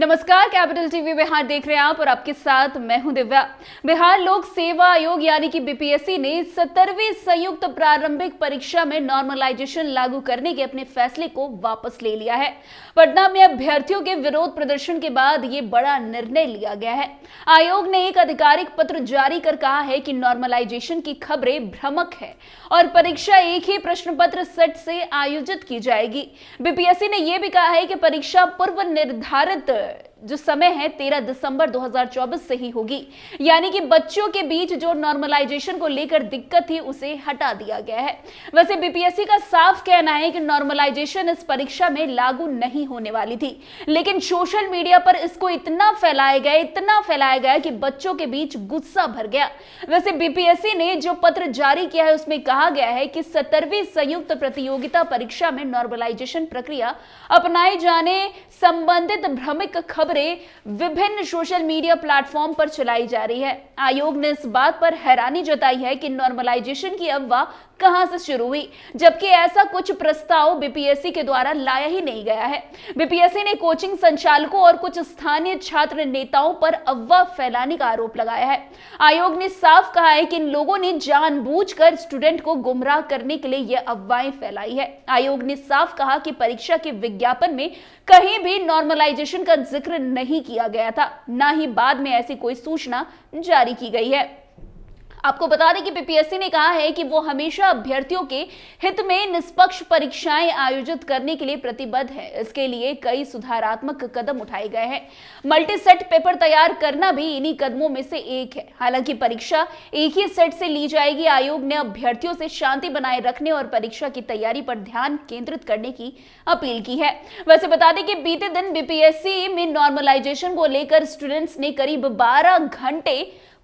नमस्कार, capital TV Bihar देख रहे हैं आप और आपके साथ मैं हूं दिव्या। बिहार लोक सेवा आयोग यानी कि बीपीएससी ने 17वीं संयुक्त प्रारंभिक परीक्षा में नॉर्मलाइजेशन लागू करने के अपने फैसले को वापस ले लिया है। पटना में अभ्यर्थियों के विरोध प्रदर्शन के बाद ये बड़ा निर्णय लिया गया है। आयोग ने एक आधिकारिक पत्र जारी कर कहा है कि नॉर्मलाइजेशन की खबरें भ्रामक है और परीक्षा एक ही प्रश्न पत्र सेट से आयोजित की जाएगी। बीपीएससी ने यह भी कहा है कि परीक्षा पूर्व निर्धारित जो समय है 13 दिसंबर 2024 से ही होगी, यानी कि बच्चों के बीच जो नॉर्मलाइजेशन को लेकर दिक्कत थी उसे हटा दिया गया है। वैसे बीपीएससी का साफ कहना है कि नॉर्मलाइजेशन इस परीक्षा में लागू नहीं होने वाली थी, लेकिन सोशल मीडिया पर इसको इतना फैलाया गया कि बच्चों के बीच गुस्सा भर गया। वैसे बीपीएससी ने जो पत्र जारी किया है उसमें कहा गया है कि 17वीं संयुक्त प्रतियोगिता परीक्षा में नॉर्मलाइजेशन प्रक्रिया अपनाए जाने संबंधित भ्रामक खबरें विभिन्न सोशल मीडिया प्लेटफॉर्म पर चलाई जा रही है। आयोग ने इस बात पर हैरानी जताई है कि नॉर्मलाइजेशन की अफवाह कहां से शुरू हुई, जबकि ऐसा कुछ प्रस्ताव बीपीएससी के द्वारा लाया ही नहीं गया है। बीपीएससी ने कोचिंग संचालकों और कुछ स्थानीय छात्र नेताओं पर अफवाह फैलाने का आरोप लगाया है। आयोग ने साफ कहा है कि इन लोगों ने जानबूझकर स्टूडेंट को गुमराह करने के लिए यह अफवाहें फैलाई है। आयोग ने साफ कहा कि परीक्षा के विज्ञापन में कहीं भी नॉर्मलाइजेशन का जिक्र नहीं किया गया था, ना ही बाद में ऐसी कोई सूचना जारी की गई है। आपको बता दें कि बीपीएससी ने कहा है कि वो हमेशा अभ्यर्थियों के हित में निष्पक्ष परीक्षाएं आयोजित करने के लिए प्रतिबद्ध है। इसके लिए कई सुधारात्मक कदम उठाए गए हैं। मल्टी सेट पेपर तैयार करना भी इन्हीं कदमों में से एक है। हालांकि परीक्षा एक ही सेट से ली जाएगी। आयोग ने अभ्यर्थियों से शांति बनाए रखने और परीक्षा की तैयारी पर ध्यान केंद्रित करने की अपील की है। वैसे बता दें कि बीते दिन बीपीएससी में नॉर्मलाइजेशन को लेकर स्टूडेंट्स ने करीब 12 घंटे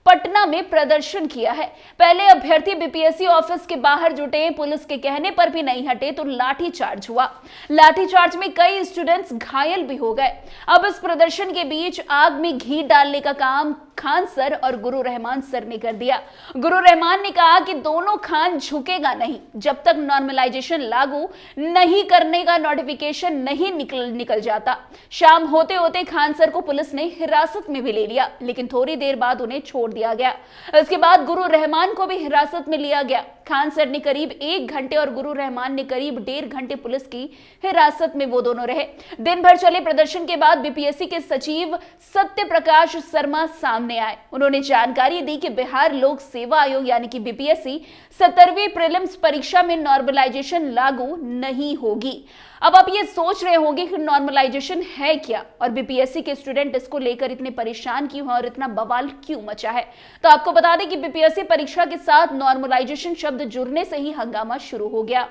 पटना में प्रदर्शन किया है। पहले अभ्यर्थी बीपीएससी ऑफिस के बाहर जुटे, पुलिस के कहने पर भी नहीं हटे तो लाठीचार्ज हुआ। लाठीचार्ज में कई स्टूडेंट्स घायल भी हो गए। अब इस प्रदर्शन के बीच आग में घी डालने का काम खान सर और गुरु रहमान सर ने कर दिया। गुरु रहमान ने कहा कि दोनों खान झुकेगा नहीं जब तक नॉर्मलाइजेशन लागू नहीं करने का नोटिफिकेशन नहीं निकल जाता। शाम होते होते खान सर को पुलिस ने हिरासत में भी ले लिया, लेकिन थोड़ी देर बाद उन्हें छोड़ दिया गया। इसके बाद गुरु रहमान को भी हिरासत में लिया गया। खान सर ने करीब 1 घंटे और गुरु रहमान ने करीब 1.5 घंटे पुलिस की हिरासत में वो दोनों रहे। दिन भर चले प्रदर्शन के बाद बीपीएससी के सचिव सत्य प्रकाश शर्मा सामने आए। उन्होंने जानकारी दी कि बिहार लोक सेवा आयोग यानी कि बीपीएससी 17वीं प्रीलिम्स परीक्षा में नॉर्मलाइजेशन लागू नहीं होगी। अब आप ये सोच रहे होंगे कि नॉर्मलाइजेशन है क्या और बीपीएससी के स्टूडेंट इसको लेकर इतने परेशान क्यों हैं और इतना बवाल क्यों मचा है। तो आपको बता दें कि बीपीएससी परीक्षा के साथ नॉर्मलाइजेशन शब्द जुड़ने से ही हंगामा शुरू हो गया।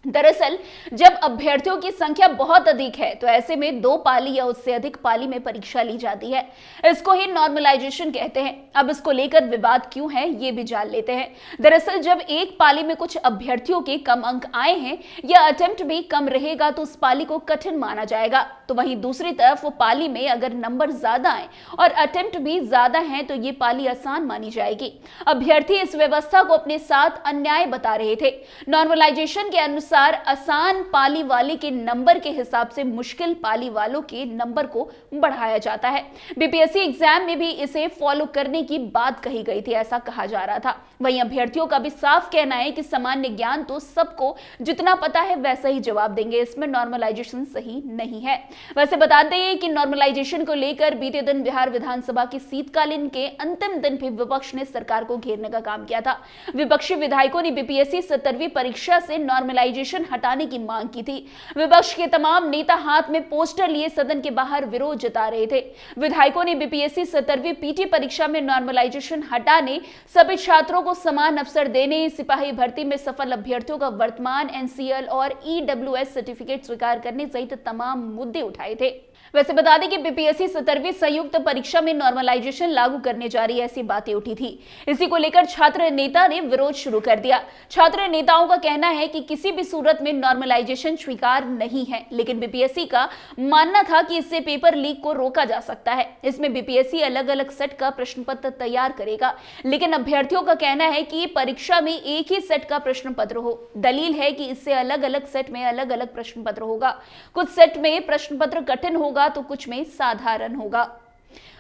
दरअसल जब अभ्यर्थियों की संख्या बहुत अधिक है तो ऐसे में 2 पाली या उससे अधिक पाली में परीक्षा ली जाती है। इसको ही नॉर्मलाइजेशन कहते हैं। अब इसको लेकर विवाद क्यों है ये भी जान लेते हैं। दरअसल जब एक पाली में कुछ अभ्यर्थियों के कम अंक आए हैं या अटेम्प्ट भी कम रहेगा तो उस पाली को कठिन माना जाएगा। तो वहीं दूसरी तरफ वो पाली में अगर नंबर ज्यादा आए और अटेम्प्ट भी ज्यादा है तो ये पाली आसान मानी जाएगी। अभ्यर्थी इस व्यवस्था को अपने साथ अन्याय बता रहे थे। नॉर्मलाइजेशन के अनुसार आसान पाली वाले के नंबर के हिसाब से मुश्किल पाली वालों के नंबर को बढ़ाया जाता है। बीपीएससी एग्जाम में भी इसे फॉलो करने की बात कही गई थी, ऐसा कहा जा रहा था। वहीं अभ्यर्थियों का भी साफ कहना है कि सामान्य ज्ञान तो सबको जितना पता है वैसा ही जवाब देंगे, इसमें नॉर्मलाइजेशन सही नहीं है। वैसे बता दें कि नॉर्मलाइजेशन को लेकर बीते दिन बिहार विधानसभा की शीतकालीन के अंतिम दिन भी विपक्ष ने सरकार को घेरने का काम किया था। विपक्षी विधायकों ने बीपीएससी 17वीं परीक्षा से नॉर्मलाइजेशन हटाने की मांग की थी। विपक्ष के तमाम नेता हाथ में पोस्टर लिए सदन के बाहर विरोध जता रहे थे। विधायकों ने बीपीएससी 17वीं पीटी परीक्षा में नॉर्मलाइजेशन हटाने, सभी छात्रों को समान अवसर देने, सिपाही भर्ती में सफल अभ्यर्थियों का वर्तमान एनसीएल और ईडब्ल्यूएस सर्टिफिकेट स्वीकार करने सहित तमाम मुद्दे उठाए थे। वैसे बता दें कि बीपीएससी 17वीं संयुक्त परीक्षा में नॉर्मलाइजेशन लागू करने जा रही है, ऐसी बातें उठी थी। इसी को लेकर छात्र नेता ने विरोध शुरू कर दिया। छात्र नेताओं का कहना है कि किसी भी सूरत में नॉर्मलाइजेशन स्वीकार नहीं है, लेकिन बीपीएससी का मानना था कि इससे पेपर लीक को रोका जा सकता है। इसमें बीपीएससी अलग अलग सेट का प्रश्न पत्र तैयार करेगा, लेकिन अभ्यर्थियों का कहना है कि परीक्षा में एक ही सेट का प्रश्न पत्र हो। दलील है कि इससे अलग अलग सेट में अलग अलग प्रश्न पत्र होगा। कुछ सेट में प्रश्न पत्र कठिन होगा होगा तो कुछ में साधारण होगा।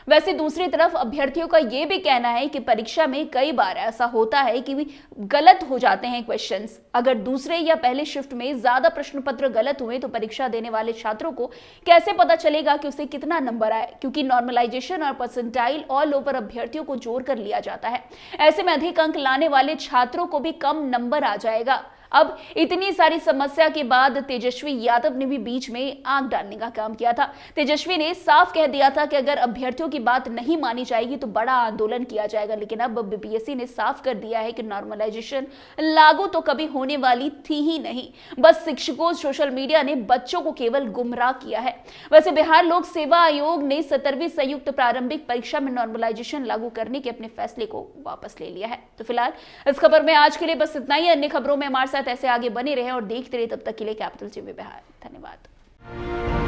वैसे दूसरी तरफ अभ्यर्थियों का यह भी कहना है कि परीक्षा में कई बार ऐसा होता है कि भी गलत हो जाते हैं क्वेश्चंस। अगर दूसरे या पहले शिफ्ट में ज्यादा प्रश्न पत्र गलत हुए तो परीक्षा देने वाले छात्रों को कैसे पता चलेगा कि उसे कितना नंबर आए, क्योंकि नॉर्मलाइजेशन और परसेंटाइल ऑल ओवर अभ्यर्थियों को जोड़कर लिया जाता है। ऐसे में अधिक अंक लाने वाले छात्रों को भी कम नंबर आ जाएगा। अब इतनी सारी समस्या के बाद तेजस्वी यादव ने भी बीच में आग डालने का काम किया था। तेजस्वी ने साफ कह दिया था कि अगर अभ्यर्थियों की बात नहीं मानी जाएगी तो बड़ा आंदोलन किया जाएगा। लेकिन अब बीपीएससी ने साफ कर दिया है कि नॉर्मलाइजेशन लागू तो कभी होने वाली थी ही नहीं, बस शिक्षकों सोशल मीडिया ने बच्चों को केवल गुमराह किया है। वैसे बिहार लोक सेवा आयोग ने 17वीं संयुक्त प्रारंभिक परीक्षा में नॉर्मलाइजेशन लागू करने के अपने फैसले को वापस ले लिया है। तो फिलहाल इस खबर में आज के लिए बस इतना ही। अन्य खबरों में हमारे साथ ऐसे आगे बने रहे और देखते रहे। तब तक के लिए कैपिटल टीवी बिहार। धन्यवाद।